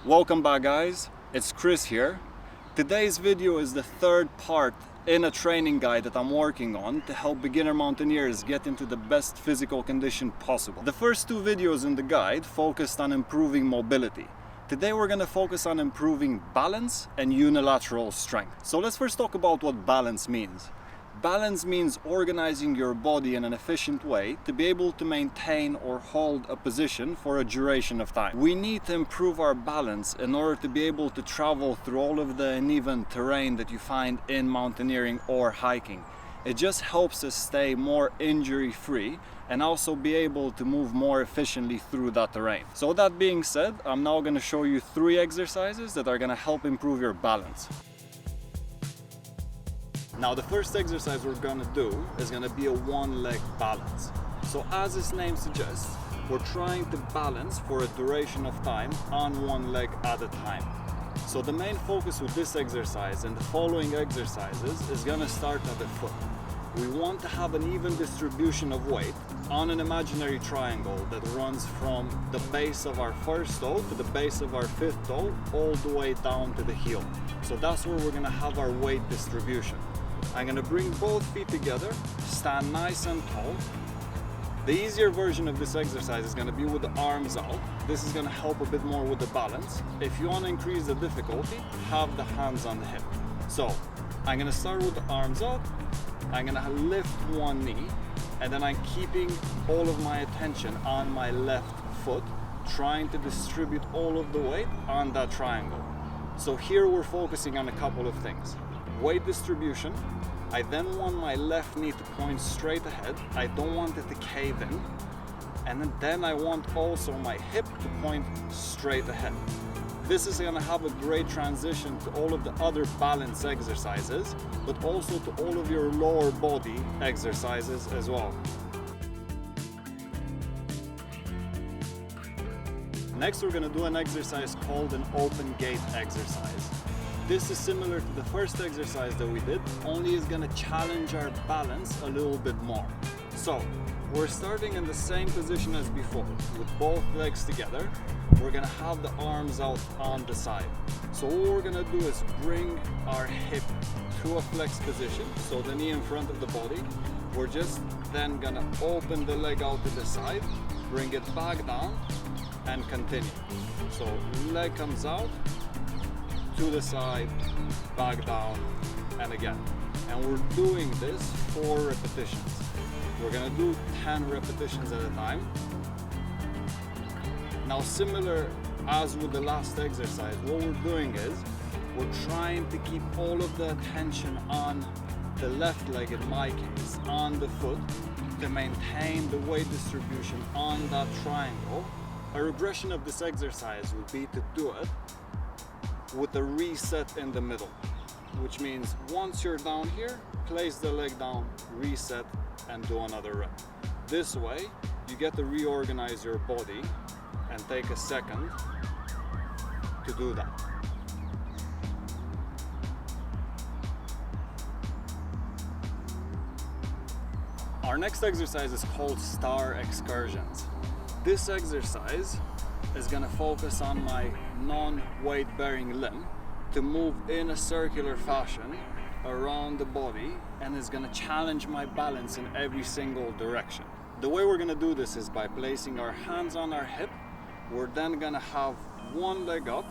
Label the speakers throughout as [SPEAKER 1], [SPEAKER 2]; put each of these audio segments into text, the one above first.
[SPEAKER 1] Welcome back, guys, it's Chris here. Today's video is the third part in a training guide that I'm working on to help beginner mountaineers get into the best physical condition possible. The first two videos in the guide focused on improving mobility. Today we're going to focus on improving balance and unilateral strength. So let's first talk about what balance means. Balance means organizing your body in an efficient way to be able to maintain or hold a position for a duration of time. We need to improve our balance in order to be able to travel through all of the uneven terrain that you find in mountaineering or hiking. It just helps us stay more injury-free and also be able to move more efficiently through that terrain. So with that being said, I'm now going to show you 3 exercises that are going to help improve your balance. Now the first exercise we're going to do is going to be a one-leg balance. So as its name suggests, we're trying to balance for a duration of time on one leg at a time. So the main focus with this exercise and the following exercises is going to start at the foot. We want to have an even distribution of weight on an imaginary triangle that runs from the base of our first toe to the base of our fifth toe all the way down to the heel. So that's where we're going to have our weight distribution. I'm going to bring both feet together, stand nice and tall. The easier version of this exercise is going to be with the arms out. This is going to help a bit more with the balance. If you want to increase the difficulty, have the hands on the hip. So I'm going to start with the arms out. I'm going to lift one knee, and then I'm keeping all of my attention on my left foot, trying to distribute all of the weight on that triangle. So here we're focusing on a couple of things. Weight distribution. I then want my left knee to point straight ahead. I don't want it to cave in. And then I want also my hip to point straight ahead. This is going to have a great transition to all of the other balance exercises, but also to all of your lower body exercises as well. Next, we're going to do an exercise called an open gate exercise. This is similar to the first exercise that we did, only is going to challenge our balance a little bit more. So we're starting in the same position as before, with both legs together. We're going to have the arms out on the side. So what we're going to do is bring our hip to a flexed position, so the knee in front of the body. We're just then going to open the leg out to the side, bring it back down, and continue. So leg comes out, to the side, back down, and again. And we're doing this 4 repetitions. We're gonna do 10 repetitions at a time. Now, similar as with the last exercise, what we're doing is we're trying to keep all of the attention on the left leg, in my case, on the foot, to maintain the weight distribution on that triangle. A regression of this exercise would be to do it with a reset in the middle, which means once you're down here, place the leg down, reset, and do another rep. This way, you get to reorganize your body and take a second to do that. Our next exercise is called star excursions. This exercise is going to focus on my non-weight bearing limb to move in a circular fashion around the body, and is going to challenge my balance in every single direction. The way we're going to do this is by placing our hands on our hip. We're then going to have one leg up.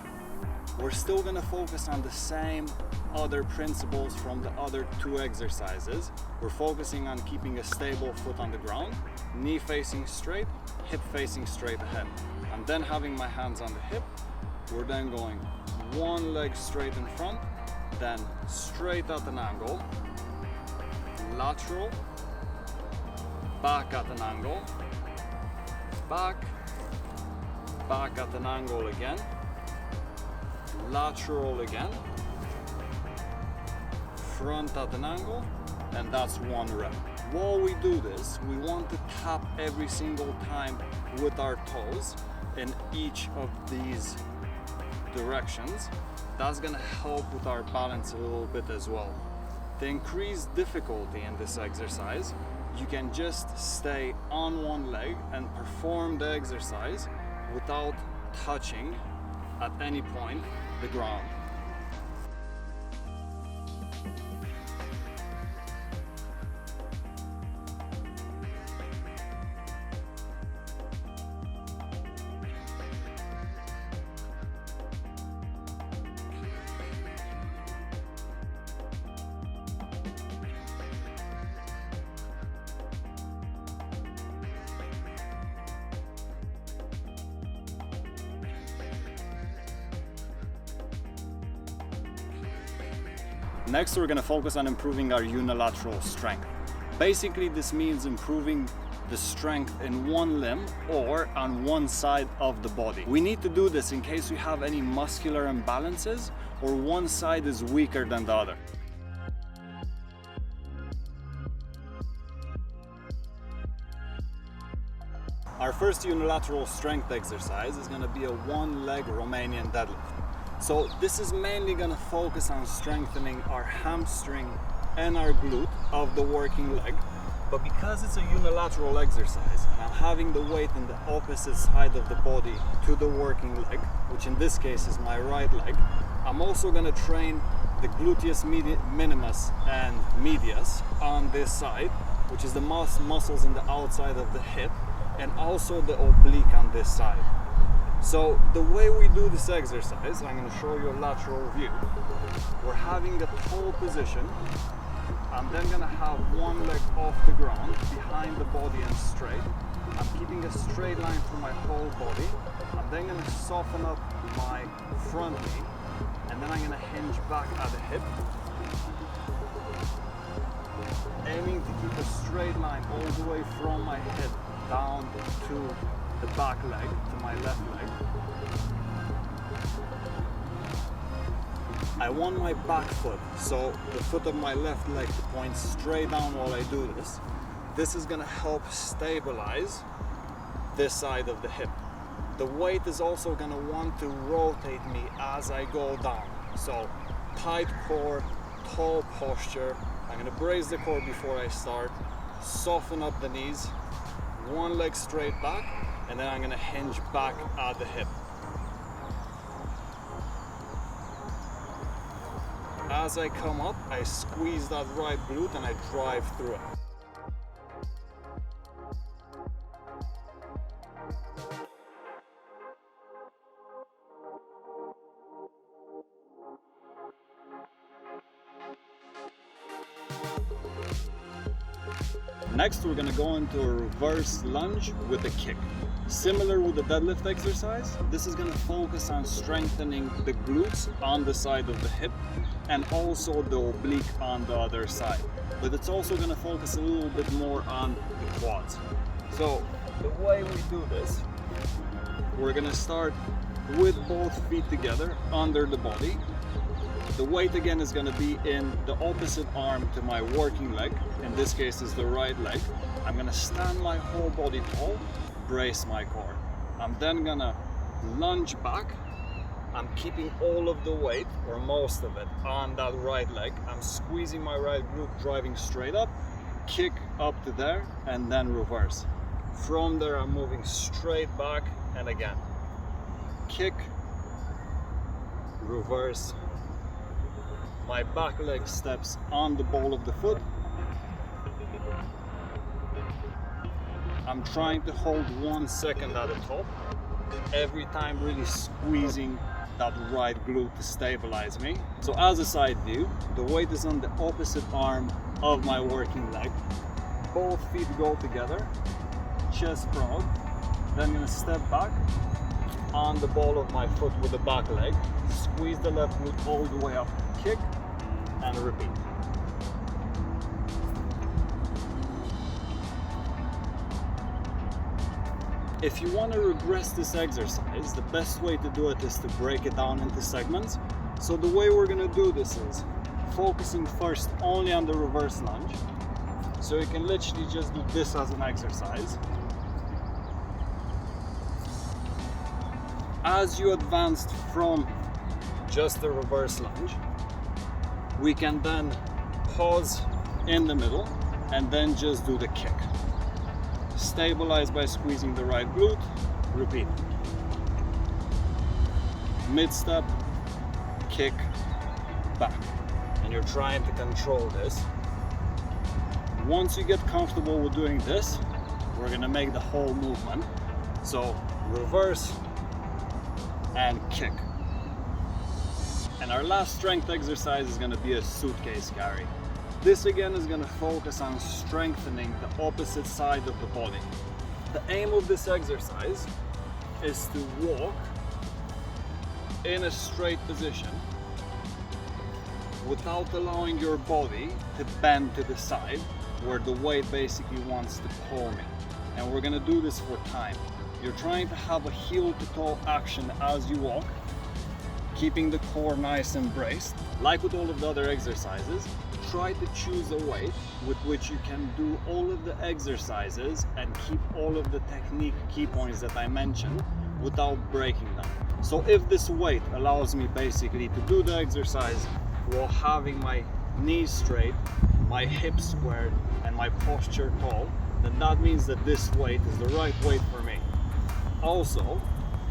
[SPEAKER 1] We're still going to focus on the same other principles from the other 2 exercises. We're focusing on keeping a stable foot on the ground, knee facing straight, hip facing straight ahead. I'm then having my hands on the hip. We're then going one leg straight in front, then straight at an angle, lateral, back at an angle, back at an angle again, lateral again, front at an angle, and that's 1 rep. While we do this, we want to tap every single time with our toes in each of these directions. That's going to help with our balance a little bit as well. To increase difficulty in this exercise, you can just stay on one leg and perform the exercise without touching at any point the ground. Next, we're going to focus on improving our unilateral strength. Basically, this means improving the strength in one limb or on one side of the body. We need to do this in case we have any muscular imbalances or one side is weaker than the other. Our first unilateral strength exercise is going to be a one-leg Romanian deadlift. So this is mainly going to focus on strengthening our hamstring and our glute of the working leg. But because it's a unilateral exercise and I'm having the weight in the opposite side of the body to the working leg, which in this case is my right leg, I'm also going to train the gluteus minimus and medius on this side, which is the muscles in the outside of the hip, and also the oblique on this side. So the way we do this exercise, I'm going to show you a lateral view. We're having a tall position. I'm then going to have one leg off the ground, behind the body and straight. I'm keeping a straight line through my whole body. I'm then going to soften up my front knee, and then I'm going to hinge back at the hip, aiming to keep a straight line all the way from my hip down to the back leg, to my left leg. I want my back foot, so the foot of my left leg, to point straight down while I do this. This is going to help stabilize this side of the hip. The weight is also going to want to rotate me as I go down. So tight core, tall posture. I'm going to brace the core before I start, soften up the knees, one leg straight back, and then I'm going to hinge back at the hip. As I come up, I squeeze that right glute and I drive through it. Next, we're going to go into a reverse lunge with a kick. Similar with the deadlift exercise, this is going to focus on strengthening the glutes on the side of the hip and also the oblique on the other side. But it's also going to focus a little bit more on the quads. So the way we do this, we're going to start with both feet together under the body. The weight again is going to be in the opposite arm to my working leg. In this case is the right leg. I'm going to stand my whole body tall, brace my core. I'm then going to lunge back. I'm keeping all of the weight, or most of it, on that right leg. I'm squeezing my right glute, driving straight up, kick up to there, and then reverse. From there I'm moving straight back, and again, kick, reverse. My back leg steps on the ball of the foot. I'm trying to hold 1 second at the top, every time really squeezing that right glute to stabilize me. So as a side view, the weight is on the opposite arm of my working leg. Both feet go together, chest proud. Then I'm going to step back on the ball of my foot with the back leg, squeeze the left glute all the way up, kick, and repeat. If you want to regress this exercise, the best way to do it is to break it down into segments. So the way we're going to do this is focusing first only on the reverse lunge. So you can literally just do this as an exercise. As you advanced from just the reverse lunge, we can then pause in the middle and then just do the kick. Stabilize by squeezing the right glute, repeat. mid-step, kick, back. And you're trying to control this. Once you get comfortable with doing this, we're gonna make the whole movement. So reverse and kick. And our last strength exercise is gonna be a suitcase carry. This again is gonna focus on strengthening the opposite side of the body. The aim of this exercise is to walk in a straight position without allowing your body to bend to the side where the weight basically wants to pull me. And we're gonna do this for time. You're trying to have a heel to toe action as you walk, keeping the core nice and braced. Like with all of the other exercises, try to choose a weight with which you can do all of the exercises and keep all of the technique key points that I mentioned without breaking them. So if this weight allows me basically to do the exercise while having my knees straight, my hips squared, and my posture tall, then that means that this weight is the right weight for me. Also,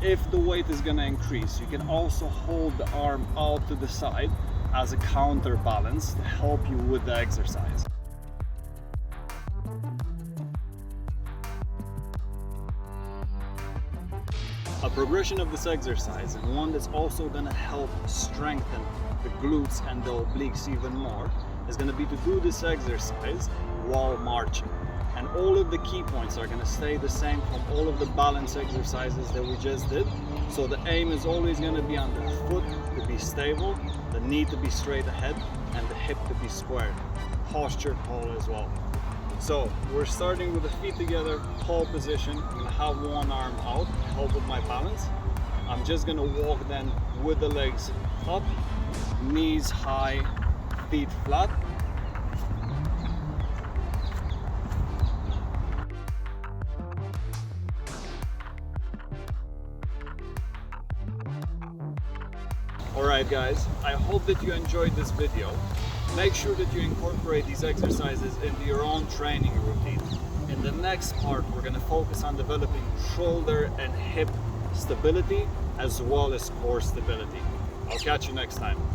[SPEAKER 1] if the weight is going to increase, you can also hold the arm out to the side as a counterbalance to help you with the exercise. A progression of this exercise, and one that's also going to help strengthen the glutes and the obliques even more, is going to be to do this exercise while marching. And all of the key points are going to stay the same from all of the balance exercises that we just did. So the aim is always going to be on the foot to be stable, the knee to be straight ahead, and the hip to be squared. Posture tall as well. So we're starting with the feet together, tall position. I'm going to have one arm out to help with my balance. I'm just going to walk then with the legs up, knees high, feet flat. Alright guys, I hope that you enjoyed this video. Make sure that you incorporate these exercises into your own training routine. In the next part, we're going to focus on developing shoulder and hip stability as well as core stability. I'll catch you next time.